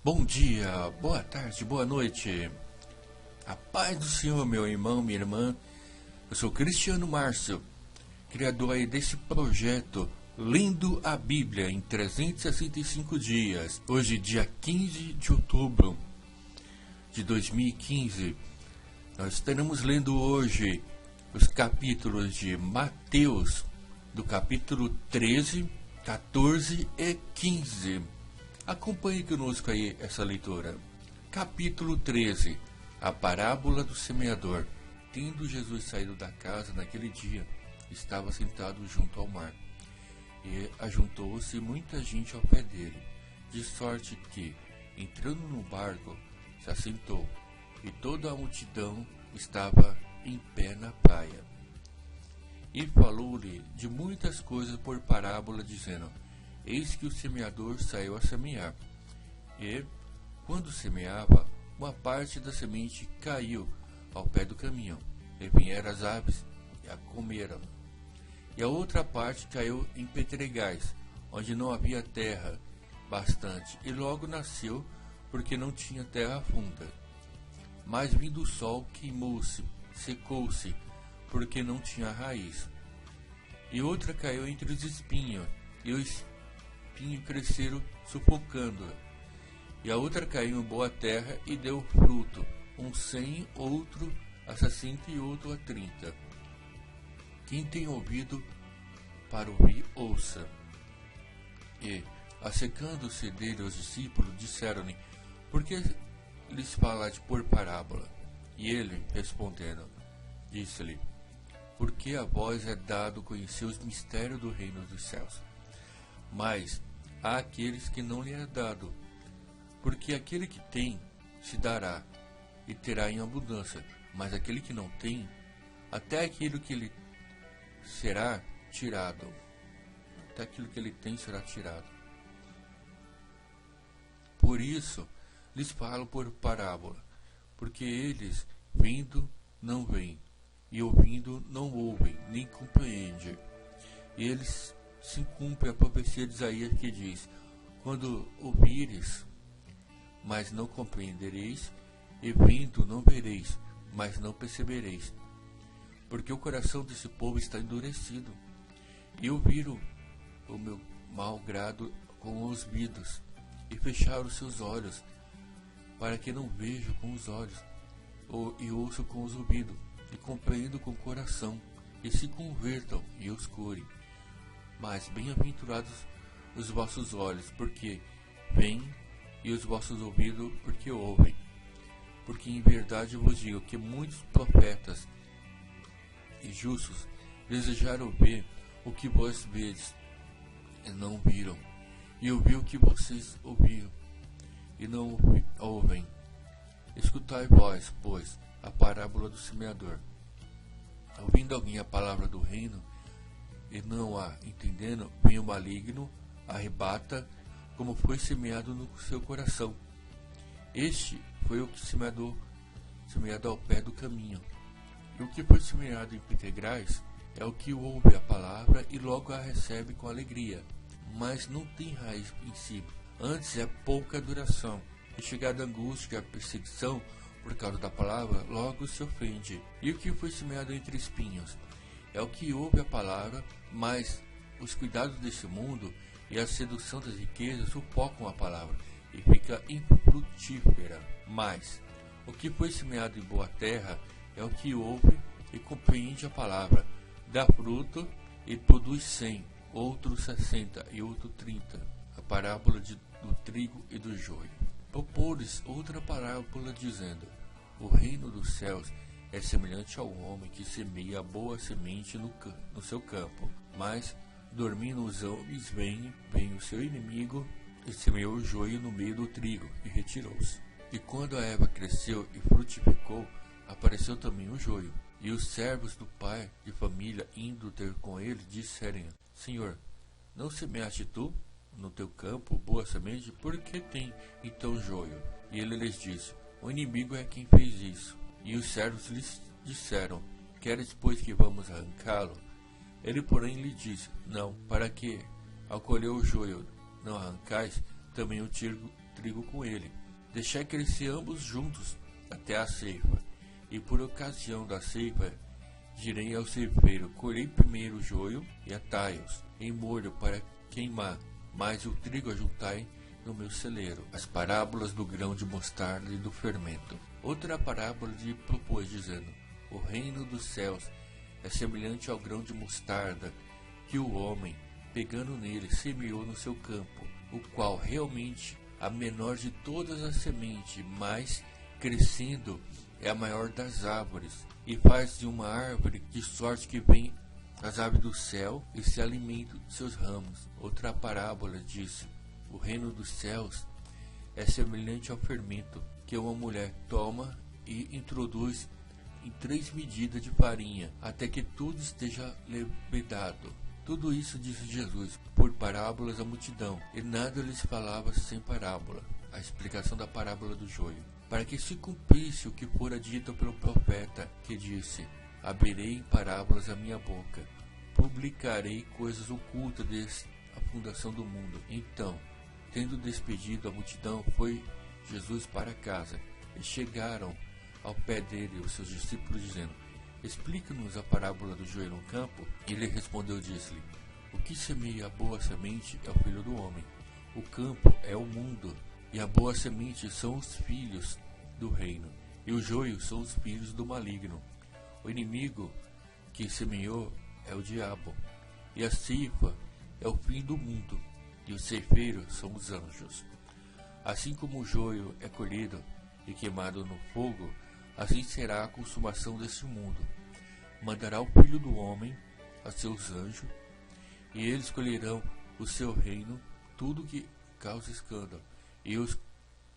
Bom dia, boa tarde, boa noite. A paz do Senhor, meu irmão, minha irmã. Eu sou Cristiano Márcio, criador aí desse projeto Lendo a Bíblia em 365 dias. Hoje, dia 15 de outubro de 2015. Nós estaremos lendo hoje os capítulos de Mateus, do capítulo 13, 14 e 15. Acompanhe conosco aí essa leitura. Capítulo 13. A parábola do semeador. Tendo Jesus saído da casa naquele dia, estava sentado junto ao mar. E ajuntou-se muita gente ao pé dele, de sorte que, entrando no barco, se assentou, e toda a multidão estava em pé na praia. E falou-lhe de muitas coisas por parábola, dizendo: Eis que o semeador saiu a semear. E, quando semeava, uma parte da semente caiu ao pé do caminho, e vieram as aves e a comeram. E a outra parte caiu em pedregais, onde não havia terra bastante, e logo nasceu, porque não tinha terra funda. Mas vindo o sol, queimou-se, secou-se, porque não tinha raiz. E outra caiu entre os espinhos, e os espinhos cresceram, sufocando-a. E a outra caiu em boa terra e deu fruto, um 100, outro a 60 e outro a 30. Quem tem ouvido para ouvir, ouça. E, assecando-se dele os discípulos, disseram-lhe: Por que lhes falas por parábola? E ele, respondendo, disse-lhe: Porque a vós é dado conhecer os mistérios do reino dos céus. Mas há aqueles que não lhe é dado, porque aquele que tem se dará e terá em abundância, mas aquele que não tem, até aquilo que lhe será tirado, até aquilo que ele tem será tirado. Por isso lhes falo por parábola, porque eles, vendo, não veem, e ouvindo, não ouvem, nem compreendem. E eles se cumpre a profecia de Isaías, que diz: Quando ouvires, mas não compreendereis, e vendo, não vereis, mas não percebereis. Porque o coração desse povo está endurecido, e ouviram o meu mau grado com os ouvidos, e fecharam os seus olhos, para que não vejam com os olhos, e ouçam com os ouvidos, e compreendam com o coração, e se convertam e os curem. Mas bem-aventurados os vossos olhos, porque veem, e os vossos ouvidos, porque ouvem. Porque em verdade eu vos digo que muitos profetas e justos desejaram ver o que vós vedes, e não viram, e ouvir o que vocês ouviram, e não ouvem. Escutai vós, pois, a parábola do semeador. Ouvindo alguém a palavra do reino, e não a entendendo, vem o maligno, arrebata, como foi semeado no seu coração. Este foi o que semeado ao pé do caminho. E o que foi semeado em pedregais é o que ouve a palavra e logo a recebe com alegria, mas não tem raiz em si, antes é pouca duração. E chegada a angústia e a perseguição por causa da palavra, logo se ofende. E o que foi semeado entre espinhos é o que ouve a palavra, mas os cuidados deste mundo e a sedução das riquezas sufocam a palavra e fica infrutífera. Mas o que foi semeado em boa terra é o que ouve e compreende a palavra, dá fruto e produz 100, outro 60 e outro 30. A parábola do trigo e do joio. Propôs outra parábola, dizendo: O reino dos céus é semelhante ao homem que semeia a boa semente no seu campo. Mas, dormindo os homens, vem o seu inimigo e semeou o joio no meio do trigo e retirou-se. E quando a erva cresceu e frutificou, apareceu também o joio. E os servos do pai de família, indo ter com ele, disseram: Senhor, não semeaste tu no teu campo boa semente? Por que tem então joio? E ele lhes disse: O inimigo é quem fez isso. E os servos lhes disseram: Queres, pois, que vamos arrancá-lo? Ele, porém, lhe disse: Não, para que, ao colher o joio, não arrancais também o trigo com ele. Deixai crescer ambos juntos até a ceifa, e por ocasião da ceifa direi ao ceifeiro: colhei primeiro o joio e atai-os em molho para queimar, mas o trigo ajuntai no meu celeiro. As parábolas do grão de mostarda e do fermento. Outra parábola lhe propôs, dizendo: o reino dos céus é semelhante ao grão de mostarda que o homem, pegando nele, semeou no seu campo, o qual realmente a menor de todas as sementes, mas crescendo é a maior das árvores, e faz de uma árvore de sorte que vem as aves do céu e se alimentam de seus ramos. Outra parábola disse: o reino dos céus é semelhante ao fermento que uma mulher toma e introduz em 3 medidas de farinha, até que tudo esteja levedado. Tudo isso disse Jesus por parábolas à multidão, e nada lhes falava sem parábola. A explicação da parábola do joio. Para que se cumprisse o que fora dito pelo profeta, que disse: abrirei em parábolas a minha boca, publicarei coisas ocultas desde a fundação do mundo. Então, tendo despedido a multidão, foi Jesus para casa, e chegaram ao pé dele os seus discípulos, dizendo: explica-nos a parábola do joio no campo. Ele respondeu, disse-lhe: o que semeia a boa semente é o filho do homem. O campo é o mundo, e a boa semente são os filhos do reino, e o joio são os filhos do maligno. O inimigo que semeou é o diabo, e a ceifa é o fim do mundo, e o ceifeiro são os anjos. Assim como o joio é colhido e queimado no fogo, assim será a consumação deste mundo. Mandará o Filho do Homem a seus anjos, e eles colherão o seu reino tudo que causa escândalo, e os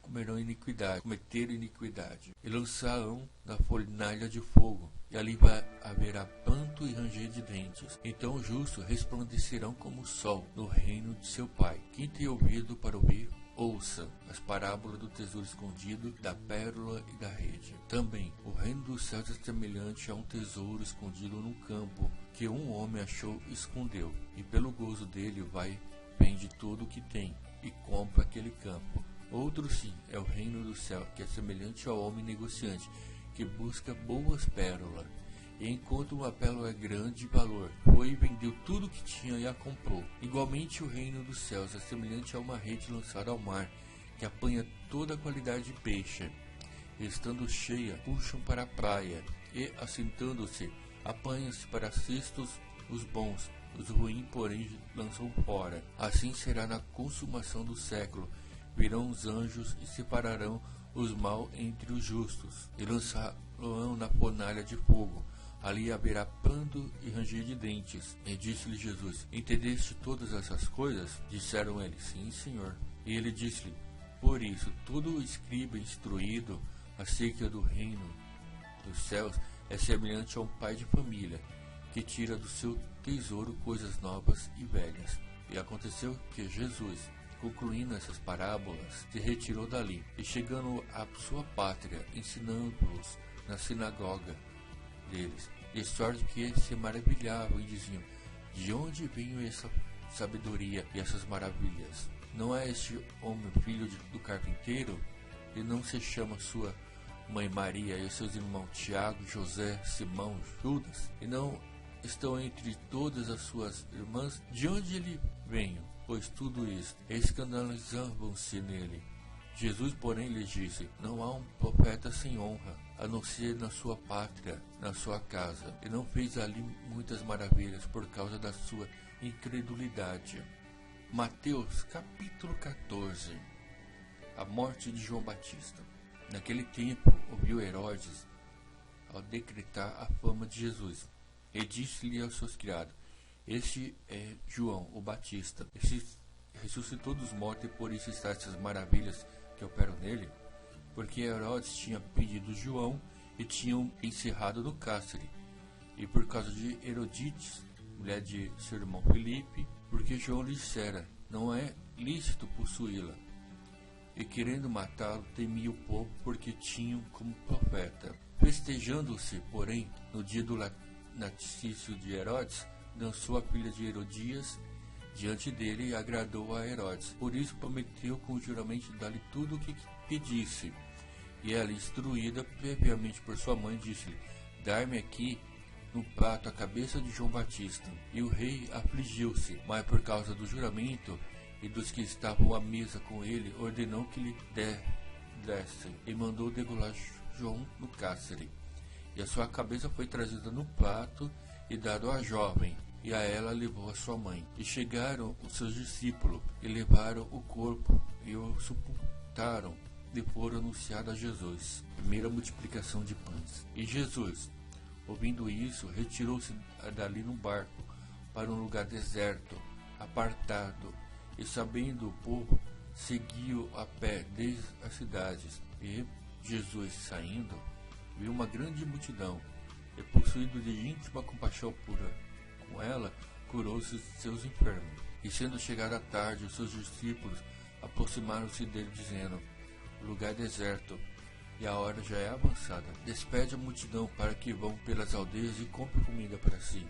cometeram iniquidade, e lançarão na fornalha de fogo, e ali haverá pranto e ranger de dentes. Então os justos resplandecerão como o sol no reino de seu Pai. Quem tem ouvido para ouvir, ouça as parábolas do tesouro escondido, da pérola e da rede. Também, o reino dos céus é semelhante a um tesouro escondido num campo, que um homem achou e escondeu, e pelo gozo dele vende tudo o que tem, e compra aquele campo. Outro sim é o reino do céu, que é semelhante ao homem negociante, que busca boas pérolas, e encontra uma pérola de grande valor, foi e vendeu tudo o que tinha e a comprou. Igualmente o reino dos céus é semelhante a uma rede lançada ao mar, que apanha toda a qualidade de peixe, e estando cheia, puxam para a praia, e assentando-se, apanham-se para cestos os bons, os ruins, porém, lançam fora. Assim será na consumação do século. Virão os anjos e separarão os maus entre os justos, e lançarão na fornalha de fogo. Ali haverá pranto e ranger de dentes. E disse-lhe Jesus: entendeste todas essas coisas? Disseram eles: sim, Senhor. E ele disse-lhe: por isso, todo escriba instruído acerca do reino dos céus é semelhante a um pai de família, que tira do seu tesouro coisas novas e velhas. E aconteceu que Jesus, concluindo essas parábolas, se retirou dali, e chegando à sua pátria, ensinando-os na sinagoga deles, de sorte que se maravilhavam e diziam: de onde vem essa sabedoria e essas maravilhas? Não é este homem filho do carpinteiro? E não se chama sua mãe Maria e seus irmãos Tiago, José, Simão, Judas? E não estão entre todas as suas irmãs? De onde ele veio? Pois tudo isso escandalizavam-se nele. Jesus, porém, lhes disse: não há um profeta sem honra, a não ser na sua pátria, na sua casa. E não fez ali muitas maravilhas por causa da sua incredulidade. Mateus capítulo 14. A morte de João Batista. Naquele tempo, ouviu Herodes ao decretar a fama de Jesus, e disse-lhe aos seus criados: este é João o Batista. Este ressuscitou dos mortos, e por isso está essas maravilhas que operam nele. Porque Herodes tinha pedido João e tinham encerrado no cárcere. E por causa de Herodíades, mulher de seu irmão Filipe, porque João lhe dissera: não é lícito possuí-la. E querendo matá-lo, temia o povo, porque tinham como profeta. Festejando-se, porém, no dia do natício de Herodes, dançou a filha de Herodias, diante dele e agradou a Herodes. Por isso prometeu com juramento dar-lhe tudo o que pedisse. E ela, instruída previamente por sua mãe, disse-lhe: Dai-me aqui no prato a cabeça de João Batista. E o rei afligiu-se, mas por causa do juramento e dos que estavam à mesa com ele, ordenou que lhe dessem, e mandou degolar João no cárcere. E a sua cabeça foi trazida no prato e dado à jovem, e a ela levou a sua mãe. E chegaram os seus discípulos, e levaram o corpo, e o sepultaram, e foram anunciados a Jesus. Primeira multiplicação de pães. E Jesus, ouvindo isso, retirou-se dali no barco, para um lugar deserto, apartado, e sabendo o povo, seguiu a pé desde as cidades. E Jesus, saindo, viu uma grande multidão, e possuído de íntima compaixão com ela, curou seus enfermos. E sendo chegada a tarde, os seus discípulos aproximaram-se dele, dizendo: O lugar é deserto, e a hora já é avançada. Despede a multidão para que vão pelas aldeias e comprem comida para si.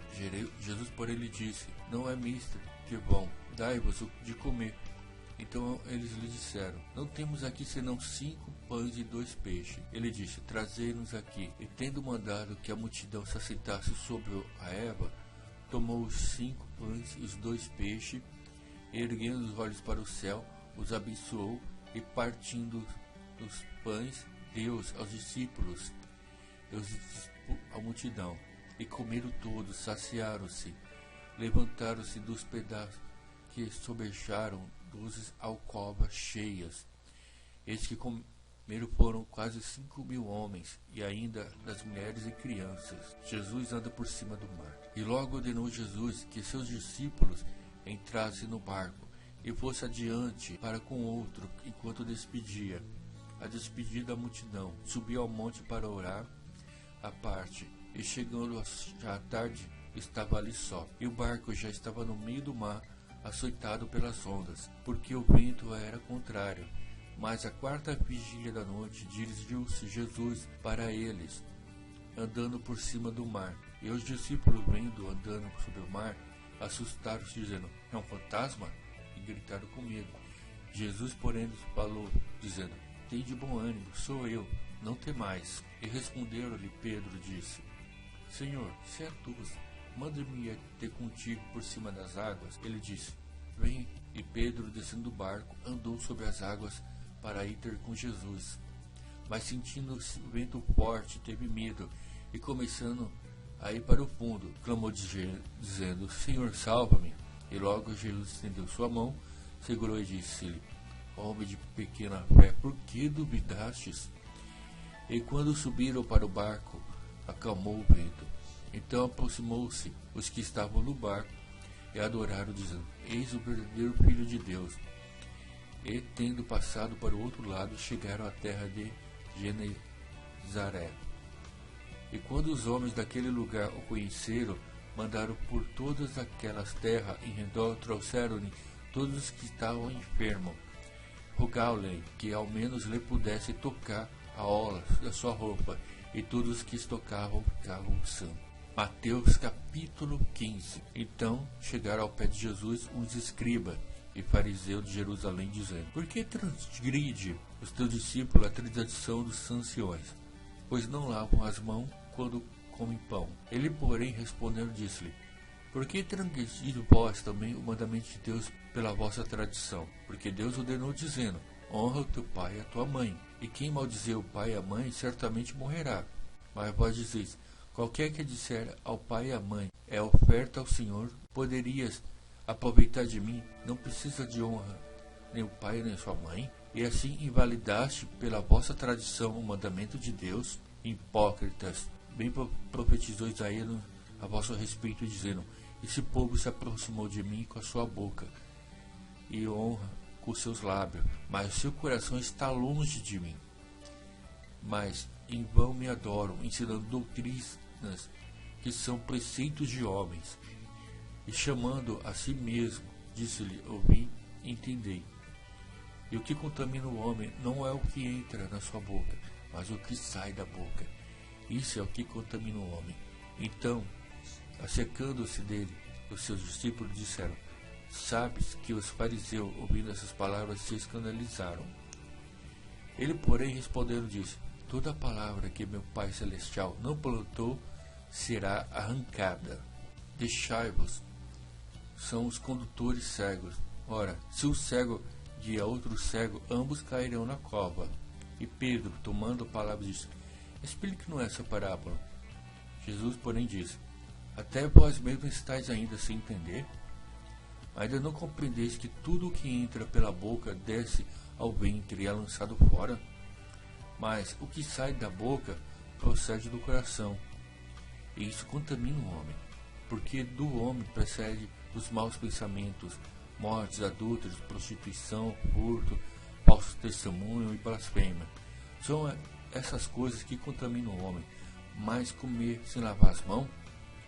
Jesus, porém, lhe disse: Não é misto que vão, dai-vos o de comer. Então eles lhe disseram: Não temos aqui senão 5 pães e 2 peixes. Ele disse: Trazei-nos aqui. E tendo mandado que a multidão se assentasse sobre a erva, tomou os 5 pães e os 2 peixes, e erguendo os olhos para o céu, os abençoou, e partindo os pães, deu aos discípulos e à multidão. E comeram todos, saciaram-se, levantaram-se dos pedaços que sobejaram 12 alcovas cheias. Estes que comeram foram quase 5.000 homens, e ainda das mulheres e crianças. Jesus anda por cima do mar. E logo ordenou Jesus que seus discípulos entrassem no barco, e fosse adiante para com outro, enquanto despedia. A despedir da multidão, subiu ao monte para orar à parte, e chegando já à tarde, estava ali só. E o barco já estava no meio do mar, açoitado pelas ondas, porque o vento era contrário. Mas à 4ª vigília da noite, dirigiu-se Jesus para eles, andando por cima do mar. E os discípulos, vendo andando sobre o mar, assustaram-se, dizendo: É um fantasma? E gritaram com medo. Jesus, porém, lhes falou, dizendo: Tende bom ânimo, sou eu, não temais. E respondeu-lhe Pedro, disse: Senhor, se é tu, manda-me ter contigo por cima das águas. Ele disse: Vem. E Pedro, descendo do barco, andou sobre as águas para ir ter com Jesus. Mas sentindo o vento forte, teve medo, e começando a ir para o fundo, clamou dizendo: Senhor, salva-me. E logo Jesus estendeu sua mão, segurou e disse-lhe: Homem de pequena fé, por que duvidastes? E quando subiram para o barco, acalmou o vento. Então aproximou-se os que estavam no barco e adoraram, dizendo: Eis o verdadeiro Filho de Deus. E, tendo passado para o outro lado, chegaram à terra de Genezaré. E quando os homens daquele lugar o conheceram, mandaram por todas aquelas terras em redor, trouxeram-lhe todos os que estavam enfermos, rogaram-lhe que ao menos lhe pudesse tocar a orla da sua roupa, e todos os que se tocavam ficavam sãos. Mateus capítulo 15. Então chegaram ao pé de Jesus uns escribas e fariseus de Jerusalém, dizendo: Por que transgride os teus discípulos a tradição dos anciões? Pois não lavam as mãos quando comem pão. Ele, porém, respondendo, disse-lhe: Por que transgredis vós também o mandamento de Deus pela vossa tradição? Porque Deus ordenou, dizendo: Honra o teu pai e a tua mãe. E quem maldizer o pai e a mãe, certamente morrerá. Mas vós dizeis: Qualquer que disser ao pai e à mãe, é oferta ao Senhor, poderias aproveitar de mim, não precisa de honra nem o pai nem sua mãe, e assim invalidaste pela vossa tradição o mandamento de Deus. Hipócritas, bem profetizou Isaías a vosso respeito, dizendo: Esse povo se aproximou de mim com a sua boca e honra com os seus lábios, mas o seu coração está longe de mim. Mas em vão me adoram, ensinando doutrinas que são preceitos de homens. E chamando a si mesmo, disse-lhe: Ouvi e entendei. E o que contamina o homem não é o que entra na sua boca, mas o que sai da boca. Isso é o que contamina o homem. Então, acercando-se dele, os seus discípulos disseram: Sabes que os fariseus, ouvindo essas palavras, se escandalizaram. Ele, porém, respondendo, disse: toda palavra que meu Pai Celestial não plantou será arrancada. Deixai-vos, são os condutores cegos. Ora, se o cego guia outro cego, ambos cairão na cova. E Pedro, tomando a palavra, disse: explique-nos essa parábola. Jesus, porém, disse: até vós mesmos estáis ainda sem entender? Ainda não compreendeis que tudo o que entra pela boca desce ao ventre e é lançado fora? Mas o que sai da boca procede do coração, e isso contamina o homem, porque do homem procede os maus pensamentos, mortes, adúlteros, prostituição, furto, falso testemunho e blasfêmia. São essas coisas que contaminam o homem, mas comer sem lavar as mãos,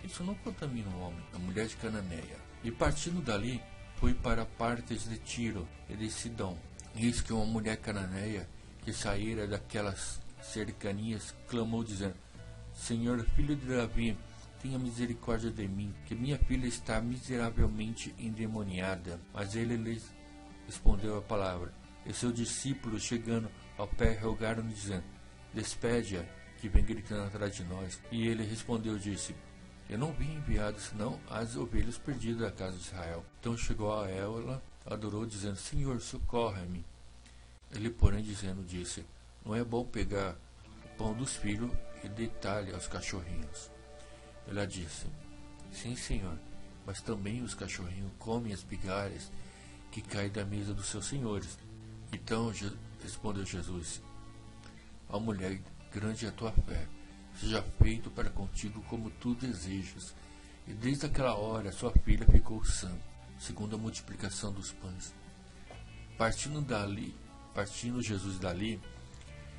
isso não contamina o homem. A mulher de Cananeia. E partindo dali, foi para partes de Tiro e de Sidom. Eis que uma mulher cananeia, que saíra daquelas cercanias, clamou dizendo: Senhor, filho de Davi, tenha misericórdia de mim, que minha filha está miseravelmente endemoniada. Mas ele lhes respondeu a palavra. E seus discípulos, chegando ao pé, rogaram-lhe, dizendo: despede-a, que vem gritando atrás de nós. E ele respondeu, disse: eu não vim enviado senão as ovelhas perdidas da casa de Israel. Então chegou a ela, adorou, dizendo: Senhor, socorre-me. Ele, porém, dizendo, disse: não é bom pegar o pão dos filhos e deitar-lhe aos cachorrinhos. Ela disse: sim, Senhor, mas também os cachorrinhos comem as migalhas que caem da mesa dos seus senhores. Então respondeu Jesus: ó mulher, grande é a tua fé, seja feito para contigo como tu desejas. E desde aquela hora sua filha ficou sã, segundo a multiplicação dos pães. Partindo Jesus dali,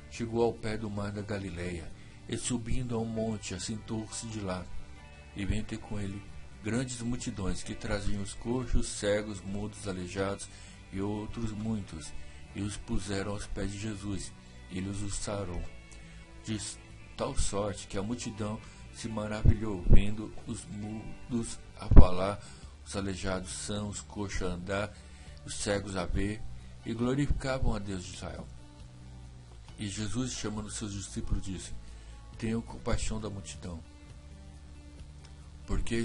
chegou ao pé do mar da Galileia, e subindo a um monte, assentou-se de lá. E veio ter com ele grandes multidões, que traziam os coxos, cegos, mudos, aleijados e outros muitos, e os puseram aos pés de Jesus, e ele os sarou. De tal sorte que a multidão se maravilhou, vendo os mudos a falar, os aleijados sãos, os coxos a andar, os cegos a ver, e glorificavam a Deus de Israel. E Jesus, chamando seus discípulos, disse: tenham compaixão da multidão, porque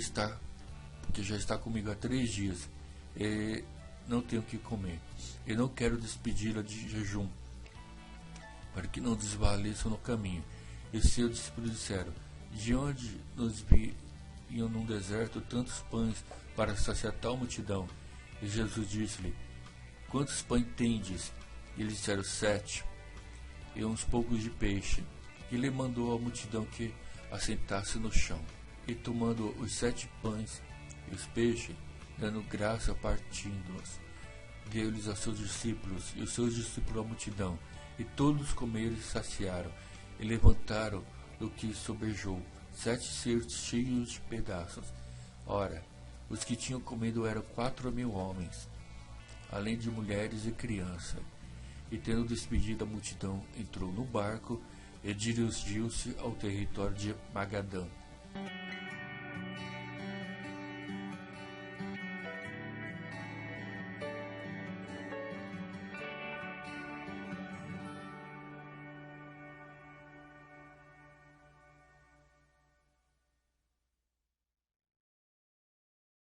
já está comigo há 3 dias, e não tenho o que comer. E não quero despedi-la de jejum, para que não desvaleçam no caminho. E seus discípulos disseram: de onde nos vinham num deserto tantos pães para saciar tal multidão? E Jesus disse-lhe: quantos pães tendes? E eles disseram: 7, e uns poucos de peixe. E ele mandou à multidão que assentasse no chão. E tomando os 7 pães e os peixes, dando graça, partindo-os, deu-lhes a seus discípulos, e os seus discípulos à multidão. E todos comeram e saciaram, e levantaram do que sobejou 7 cestos cheios de pedaços. Ora, os que tinham comido eram 4.000 homens, além de mulheres e crianças. E tendo despedido a multidão, entrou no barco e dirigiu-se ao território de Magadã.